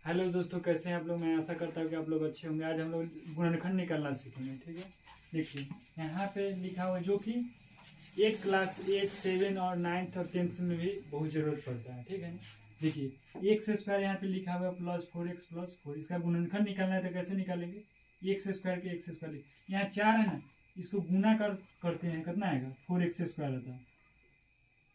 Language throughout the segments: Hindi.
हेलो दोस्तों, कैसे हैं आप लोग। मैं आशा करता हूँ कि आप लोग अच्छे होंगे। आज हम लोग गुणनखंड निकालना सीखेंगे। ठीक है, देखिए यहाँ पे लिखा हुआ है जो कि 8 क्लास 8, 7 और 9th और 10th में भी बहुत जरूरत पड़ता है। ठीक है ना, देखिए एक्स स्क्वायर यहाँ पे लिखा हुआ है +4x+4। इसका गुणनखंड निकालना है तो कैसे निकालेंगे। एक्स स्क्वायर के एक्स स्क्वायर यहाँ 4 है ना, इसको गुना करते हैं, कितना आएगा 4x² आता है।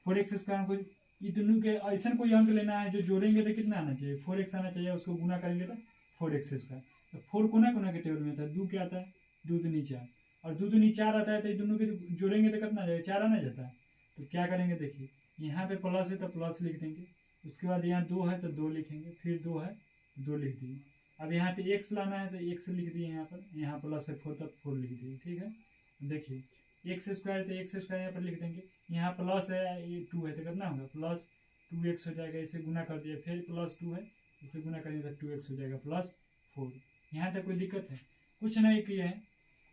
4x² को ये दोनों के ऐसा कोई अंक लेना है जो जोड़ेंगे तो कितना आना चाहिए, 4x आना चाहिए। उसको गुना करेंगे तो 4x²। तो 4 कोना के टेबल में आता है, 2 क्या आता है, 2 दूनी 4, और 2 दूनी 4 आता है। तो ये दोनों के जोड़ेंगे तो कितना आ जाएगा, 4 आना जाता है। तो क्या करेंगे, देखिए यहाँ पे प्लस है तो प्लस लिख देंगे। उसके बाद यहाँ 2 है तो 2 लिखेंगे, फिर 2 है 2 लिख दिए। अब यहाँ पे x लाना है तो x लिख दिए यहाँ पर, यहाँ प्लस है 4 तक 4 लिख दिए। ठीक है, देखिए x² तो x² यहाँ पर लिख देंगे। यहाँ प्लस है, ये 2 है तो कितना होगा +2x हो जाएगा। इसे गुना कर दिया, फिर +2 है, इसे गुना करेंगे तो 2x हो जाएगा +4। यहाँ तक कोई दिक्कत है, कुछ नहीं किए हैं।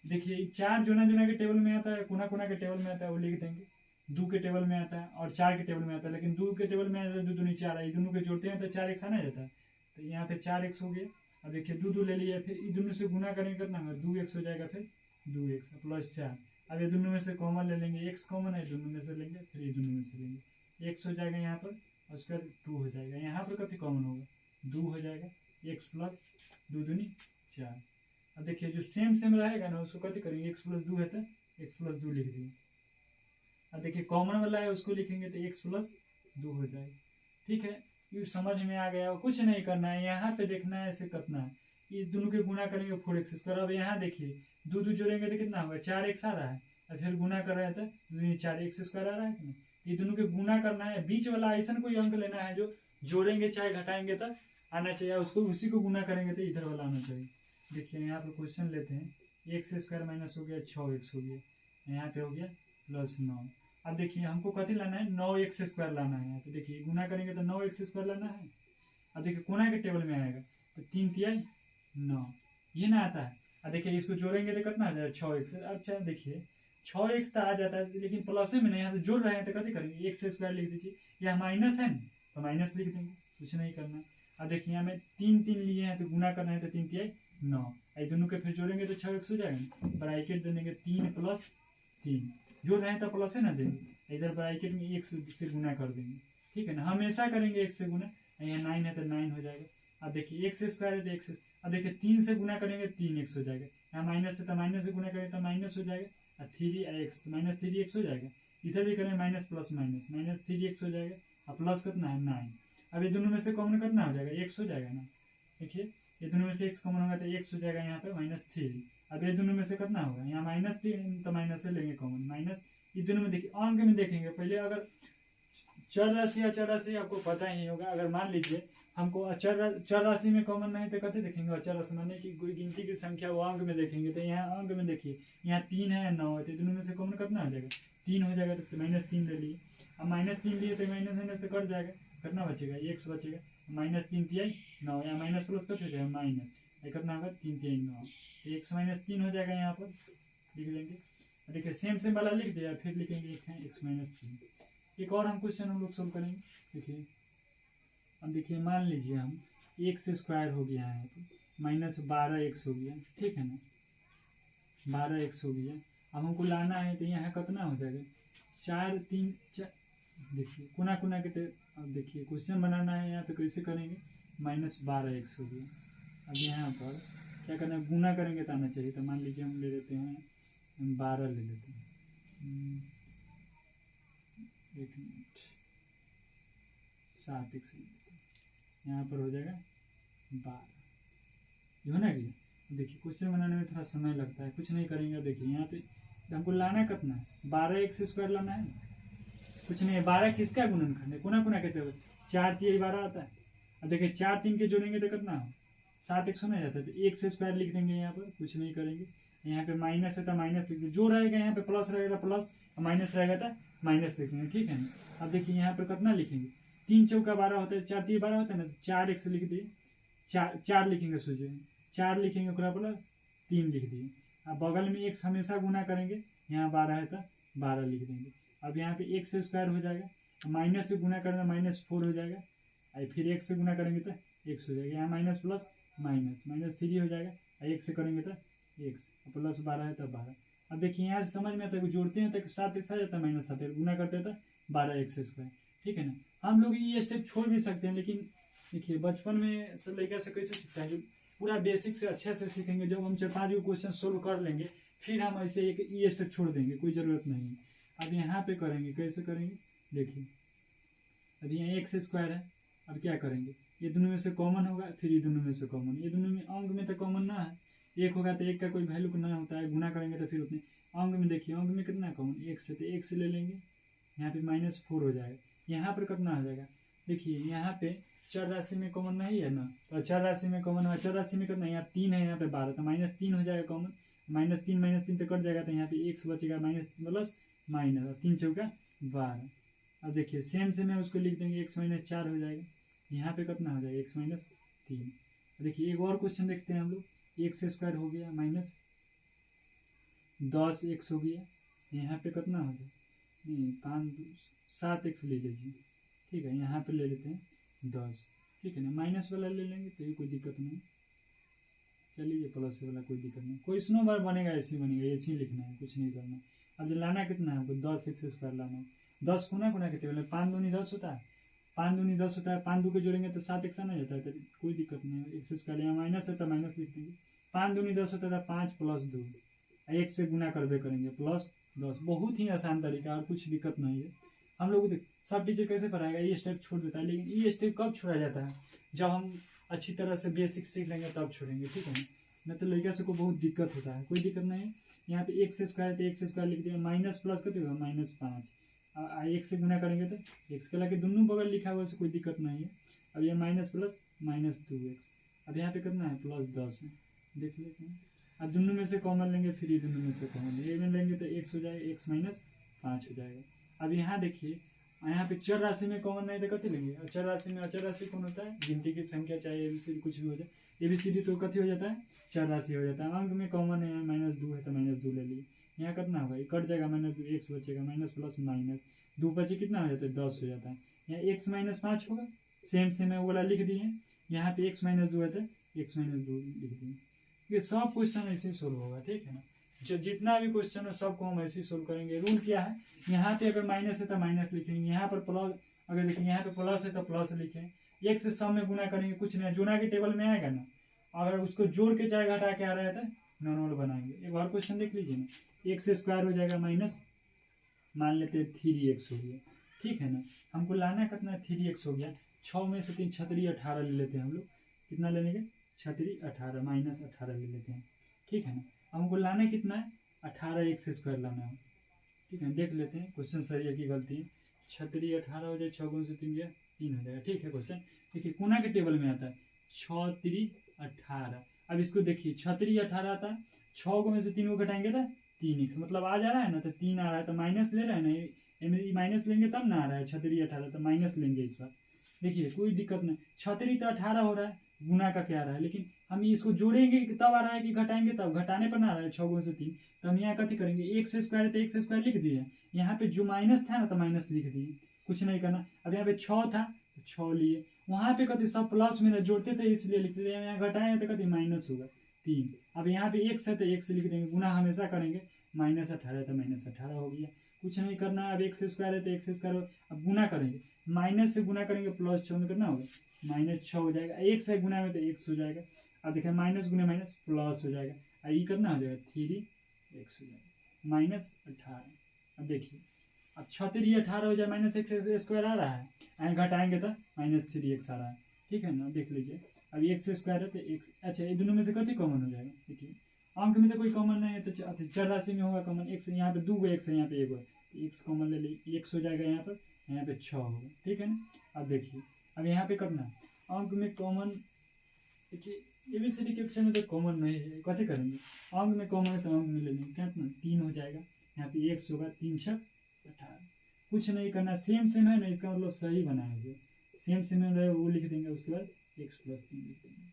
देखिए 4 जोना के टेबल में आता है, कोना के टेबल में आता है, वो लिख देंगे। 2 के टेबल में आता है और 4 के टेबल में आता है, लेकिन 2 के टेबल में आता है 2 दूनी 4 है, दोनों के जोड़ते हैं तो 4x आना जाता है। तो यहाँ पे 4x हो गया। अब देखिए 2 ले लिया, फिर इन दोनों से गुना करेंगे कितना होगा, 2x हो जाएगा, फिर 2x +4। अब ये दोनों में से कॉमन ले लेंगे, x कॉमन है, दोनों में से लेंगे, फिर ये दोनों में से लेंगे, x हो जाएगा यहाँ पर, और उसके बाद 2 हो जाएगा। यहाँ पर कति कॉमन होगा, 2 हो जाएगा, x + 2 दूनी 4। अब देखिए जो सेम रहेगा ना, उसको कति करेंगे, x + 2 है तो x + 2 लिख दिए। अब देखिए कॉमन वाला है, उसको लिखेंगे तो x + 2 हो जाएगा। ठीक है, ये समझ में आ गया। कुछ नहीं करना है, यहाँ पे देखना है इसे कितना है, इस दोनों के गुना करेंगे 4x²। अब यहाँ देखिए 2 जोड़ेंगे तो कितना होगा, 4x आ रहा है, और फिर गुना कर रहे हैं तो 4x² आ रहा है कि नहीं। ये दोनों के गुना करना है, बीच वाला ऐसा कोई अंक लेना है जो जोड़ेंगे चाहे घटाएंगे तो आना चाहिए, उसको उसी को गुना करेंगे तो इधर वाला आना चाहिए। देखिए यहाँ पे क्वेश्चन लेते हैं, x² माइनस हो गया 6x हो गया, यहाँ पे हो गया +9। अब देखिए हमको कथी लाना है, 9x² लाना है। यहाँ पे देखिए गुना करेंगे तो 9x² लाना है। अब देखिए कोना के टेबल में आएगा तो 3 तिहाई 9, ये ना आता है। अब देखिए इसको जोड़ेंगे तो कितना आ जाएगा 6x। अच्छा देखिए 6x तो आ जाता है, लेकिन प्लस में नहीं, यहाँ से जोड़ रहे हैं तो कथी करेंगे, x² लिख दीजिए। यहाँ माइनस है तो माइनस लिख देंगे, कुछ नहीं करना। अब देखिए यहाँ में 3 लिए हैं तो गुना करना है तो 3 तिहाई 9, ये दोनों के फिर जोड़ेंगे तो 6x हो जाएगा। ब्रैकेट दे देंगे 3 + 3, जोड़ रहे हैं तो प्लस है ना देंगे, इधर ब्रैकेट में 1 से गुना कर देंगे। ठीक है ना, हमेशा करेंगे 1 से गुना। यहाँ 9 है तो 9 हो जाएगा। अब देखिए x² है तो x, अब देखिए 3 से गुना करेंगे 3x हो जाएगा। यहाँ माइनस है तो माइनस से गुना करेंगे तो माइनस हो जाएगा, और 3x -3x हो जाएगा। इधर भी करेंगे माइनस प्लस माइनस, -3x हो जाएगा, और प्लस कितना है 9। अब ये दोनों में से कॉमन कितना हो जाएगा, x हो जाएगा ना। देखिए ये दोनों में से x कॉमन होगा तो x हो जाएगा यहाँ पे -3। अब ये दोनों में से कितना होगा, यहाँ -3 तो माइनस से लेंगे कॉमन, माइनस। ये दोनों में देखिए अंक में देखेंगे पहले, अगर चर राशि या चर राशि आपको पता ही होगा। अगर मान लीजिए हमको चर राशि में कॉमन नहीं तो कैसे देखेंगे, अचर राशि माने कि गिनती की संख्या वो अंक में देखेंगे। तो यहाँ अंक में देखिए, यहाँ 3 है 9 है, तो दोनों में से कॉमन कितना हो जाएगा, 3 हो जाएगा। तो -3 ले लिए, अब -3 लिए तो माइनस तो कट जाएगा, कितना बचेगा, x बचेगा। -3 तिहाई 9, यहाँ माइनस प्लस कट हो जाएगा माइनस, कितना होगा 3 तिहाई 9, तो x - 3 हो जाएगा। यहाँ पर लिख देंगे। देखिए सेम वाला लिख दिया, फिर लिखेंगे x - 3। एक और हम क्वेश्चन हम लोग सोल्व करेंगे। देखिए अब देखिए मान लीजिए हम x² हो गया है तो -12x हो गया, ठीक है ना, 12x हो गया। अब हमको लाना है तो यहाँ कितना हो जाएगा, 4 3 4। देखिए कोना के तो अब देखिए क्वेश्चन बनाना है, यहाँ पे कैसे करेंगे, -12x हो गया। अब यहाँ पर क्या करना है, गुना करेंगे तो आना चाहिए। तो मान लीजिए हम ले लेते हैं 12 ले लेते हैं, 1 मिनट, 7x ले लेते हैं, यहाँ पर हो जाएगा 12, जो है ना कि। देखिए क्वेश्चन बनाने में थोड़ा समय लगता है, कुछ नहीं करेंगे। देखिए यहाँ पे हमको लाना कितना है, 12x² लाना है, कुछ नहीं है। 12 किसका गुणनखंड है, कोना के टेबल, 4 तिहाई 12 आता है। अब देखिए 4 3 के जोड़ेंगे तो कितना हो, 7x होना जाता है, तो x² लिख देंगे। यहाँ पर कुछ नहीं करेंगे, यहाँ पे माइनस है तो माइनस लिख देंगे, जो रहेगा यहाँ पे प्लस रहेगा प्लस, माइनस रहेगा तो माइनस लिखेंगे। ठीक है ना, अब देखिए यहाँ पे कितना लिखेंगे, 3 चौका 12 होता है, 4 तिहाई 12 होता है ना, 4x लिख दिए, 4 लिखेंगे, सोचिए 4 लिखेंगे प्लस 3 लिख दिए। अब बगल में x हमेशा गुना करेंगे, यहाँ 12 है तो 12 लिख देंगे। अब यहाँ पे x² हो जाएगा, माइनस से गुना करेंगे -4 हो जाएगा, और फिर x से गुना करेंगे तो एक्स हो जाएगा। यहाँ माइनस प्लस माइनस, माइनस 3 हो जाएगा, और एक से करेंगे तो एक्स, प्लस 12 है तो 12। अब देखिए यहाँ से समझ में आता है, जोड़ते हैं तो 7 एक्स आ जाता है, माइनस 7 गुना करते हैं तो 12 एक्स स्क्वायर। ठीक है ना। हम लोग ये स्टेप छोड़ भी सकते हैं, लेकिन देखिए बचपन में सब लड़का से कैसे सीखता है, जो पूरा बेसिक से अच्छे से सीखेंगे, जब हम 4-5 क्वेश्चन सोल्व कर लेंगे फिर हम ऐसे एक ये स्टेप छोड़ देंगे, कोई ज़रूरत नहीं है। अब यहाँ पे करेंगे, कैसे करेंगे देखिए, अब यहाँ एक्स स्क्वायर है, अब क्या करेंगे, ये दोनों में से कॉमन होगा, फिर ये दोनों में से कॉमन, ये दोनों में अंक में तो कॉमन ना है, एक होगा तो एक का कोई वैल्यू ना होता है, गुना करेंगे तो फिर उतने अंक में देखिए, अंक में कितना कॉमन एक से, तो एक से ले लेंगे, यहाँ पे -4 हो जाएगा। यहाँ पर कितना हो जाएगा, देखिए यहाँ पे चर राशि में कॉमन नहीं है ना, तो चर राशि में कॉमन है, चर राशि में कितना, यहाँ 3 है, यहाँ पे 12, तो -3 हो जाएगा कॉमन, -3 तो कट जाएगा, तो यहाँ पे एक्स बचेगा, माइनस प्लस माइनस, और 3 चौका 12। अब देखिए सेम से मैं उसको लिख देंगे, x - 4 हो जाएगा, यहाँ पे कितना हो जाएगा, x - 3। देखिए एक और क्वेश्चन देखते हैं हम लोग, एक्स स्क्वायर हो गया माइनस 10x हो गया, यहाँ पे कितना हो जाए, 7x ले लीजिए। ठीक है, यहाँ पे ले लेते हैं 10। ठीक है ना, माइनस वाला ले लेंगे तो ये कोई दिक्कत नहीं, चलिए प्लस वाला कोई दिक्कत नहीं, क्वेश्चनों बार बनेगा ऐसे ही बनेगा, ऐसे ही लिखना है, कुछ नहीं करना। अब लाना कितना है, 10x स्क्वायर लाना है, 10 गुना के टेबल 5 दूनी 10 होता है, 5 दूनी 10 होता है, 5 2 के जोड़ेंगे तो 7x आना जाता है, तो कोई दिक्कत नहीं है, एक्स स्क्वायर यहाँ माइनस है तो माइनस लिख देंगे, 5 दूनी 10 होता है, 5 + 2, एक से गुना करबे करेंगे प्लस 10। बहुत ही आसान तरीका, और कुछ दिक्कत नहीं है। हम लोग सब टीचर कैसे पढ़ाएगा, ये स्टेप छोड़ देता है, लेकिन ये स्टेप कब छोड़ा जाता है, जब हम अच्छी तरह से बेसिक सीख लेंगे तब छोड़ेंगे। ठीक है, नहीं तो लड़का से को बहुत दिक्कत होता है, कोई दिक्कत नहीं है। यहाँ पे एक्स स्क्वायर तो एक्स स्क्वायर लिख देंगे, माइनस प्लस करते होगा -5, एक से गुना करेंगे तो एक्स के लगे दोनों बगल लिखा हुआ है, कोई दिक्कत नहीं है। अब ये माइनस प्लस -2x, अब यहाँ पे कितना है +10 है, देख लेते हैं। अब दोनों में से कॉमन लेंगे, फिर ये दोनों में से कॉमन ये में लेंगे तो x हो जाएगा, x - 5 हो जाएगा। अब यहाँ देखिए, यहाँ पे चर राशि में कॉमन नहीं तो कथी लेंगे, अचर राशि में, अचर राशि कौन होता है, गिनती की संख्या, चाहे ABCD कुछ भी हो जाए, ABCD तो कथी हो जाता है, चर राशि हो जाता है। अंक में कॉमन है, -2 है तो -2 ले लिए, यहाँ कितना होगा, कट जाएगा, -2 x बचेगा, माइनस प्लस माइनस 2 बचे कितना हो जाता है, 10 हो जाता है। यहाँ x - 5 होगा, सेम से मैं वो वाला लिख दिए, यहाँ पे x - 2 है तो x - 2 लिख दिए। ये सब क्वेश्चन ऐसे सोल्व होगा। ठीक है ना, जो जितना भी क्वेश्चन है सबको हम ऐसे सोल्व करेंगे। रूल क्या है, यहाँ पे अगर माइनस है तो माइनस लिखेंगे, यहाँ पर प्लस, अगर देखिए यहाँ पे प्लस है तो प्लस लिखें, एक से सब में गुना करेंगे, कुछ नहीं जोड़ा के टेबल में आएगा ना, अगर उसको जोड़ के चाहे घटा के आ रहा है तो नॉर्मल बनाएंगे। एक और क्वेश्चन देख लीजिए ना, एक्स स्क्वायर हो जाएगा माइनस, मान लेते हैं 3x हो गया। ठीक है ना, हमको लाना कितना, 3x हो गया, 6 में से 3 छतरी 18 ले लेते हैं हम लोग, कितना ले लेंगे, छतरी 18 -18 ले लेते हैं। ठीक है ना, हमको लाना कितना है, 18x स्क्वायर लाना है। ठीक है, देख लेते हैं क्वेश्चन सही है कि गलती है। छतरी 18 हो जाए, 6 से 3 गया 3 हो जाएगा। ठीक है, क्वेश्चन देखिए गुना के टेबल में आता है 6 × 3 = 18। अब इसको देखिए, छतरी 18 आता है, 6 में से 3 को घटाएंगे तो 3x, मतलब आ जा रहा है ना, तो 3 आ रहा है, तो माइनस ले रहा है ना, माइनस लेंगे तब ना आ रहा है, छतरी 18 तो माइनस लेंगे इस बार। देखिए कोई दिक्कत नहीं, छतरी तो 18 हो रहा है, गुना का क्या आ रहा है, लेकिन हम इसको जोड़ेंगे तब आ रहा है कि घटाएंगे तब, घटाने पर ना आ रहा है 6 से 3, तो हम यहाँ कथी करेंगे, एक्स स्क्वायर है तो एक्स स्क्वायर लिख दिए, यहाँ पे जो माइनस था ना तो माइनस लिख दिए, कुछ नहीं करना। अब यहाँ पे 6 था तो 6 लिए, वहाँ पे कथी सब प्लस में ना जोड़ते थे इसलिए लिखते थे, यहाँ घटाए तो कथी माइनस होगा 3। अब यहाँ पे एक्स है तो एक्स लिख देंगे, गुना हमेशा करेंगे, -18 तो -18 हो गया, कुछ नहीं करना है। अब एक्स स्क्वायर है तो एक्स स्क्वायर, अब गुना करेंगे, माइनस से गुना करेंगे, प्लस 6 में कितना होगा, -6 हो जाएगा, एक से गुना में तो x हो जाएगा। अब देखिए माइनस गुना माइनस प्लस हो जाएगा, और ये करना हो जाएगा 3x हो जाएगा, -18। अब देखिए, अब 6 × 3 = 18 हो जाए, -x स्क्वायर आ रहा है, यहाँ घटाएंगे तो -3x आ रहा है। ठीक है ना, देख लीजिए, अब एक्स स्क्वायर है तो x, अच्छा ये दोनों में से कथी कॉमन हो जाएगा, देखिए अंक में तो कोई कॉमन नहीं है, तो चर राशि में होगा कॉमन, x यहाँ पे 2 x है, यहाँ पे 1 है, x कॉमन ले ली, x हो जाएगा यहाँ पे 6 होगा। ठीक है ना, अब देखिए, अब यहाँ पे करना अंक में कॉमन, देखिए ABCD के ऑप्शन में तो कॉमन नहीं है, कथी करेंगे, अंक में कॉमन है तो अंक में ले लेंगे, कितना 3 हो जाएगा, यहाँ पे x होगा, 3 × 6 = 18। कुछ नहीं करना, सेम सेम है ना, इसका मतलब सही बनाएंगे, सेम सेम है वो लिख देंगे, उसके बाद x + 3 लिख देंगे।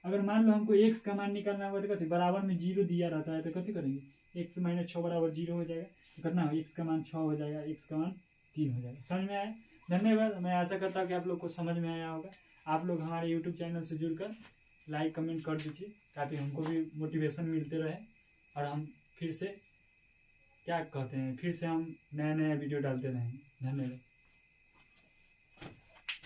अगर मान लो हमको x का मान निकालना होगा तो कथी, बराबर में 0 दिया रहता है तो कथी करेंगे, x - 6 = 0 हो जाएगा, तो करना हो x का मान 6 हो जाएगा, x का मान 3 हो जाएगा। समझ में आया, धन्यवाद। मैं आशा करता हूँ कि आप लोग को समझ में आया होगा। आप लोग हमारे यूट्यूब चैनल से जुड़कर लाइक कमेंट कर दीजिए, ताकि हमको भी मोटिवेशन मिलते रहे और हम फिर से क्या कहते हैं, फिर से हम नया नया वीडियो डालते रहें। धन्यवाद।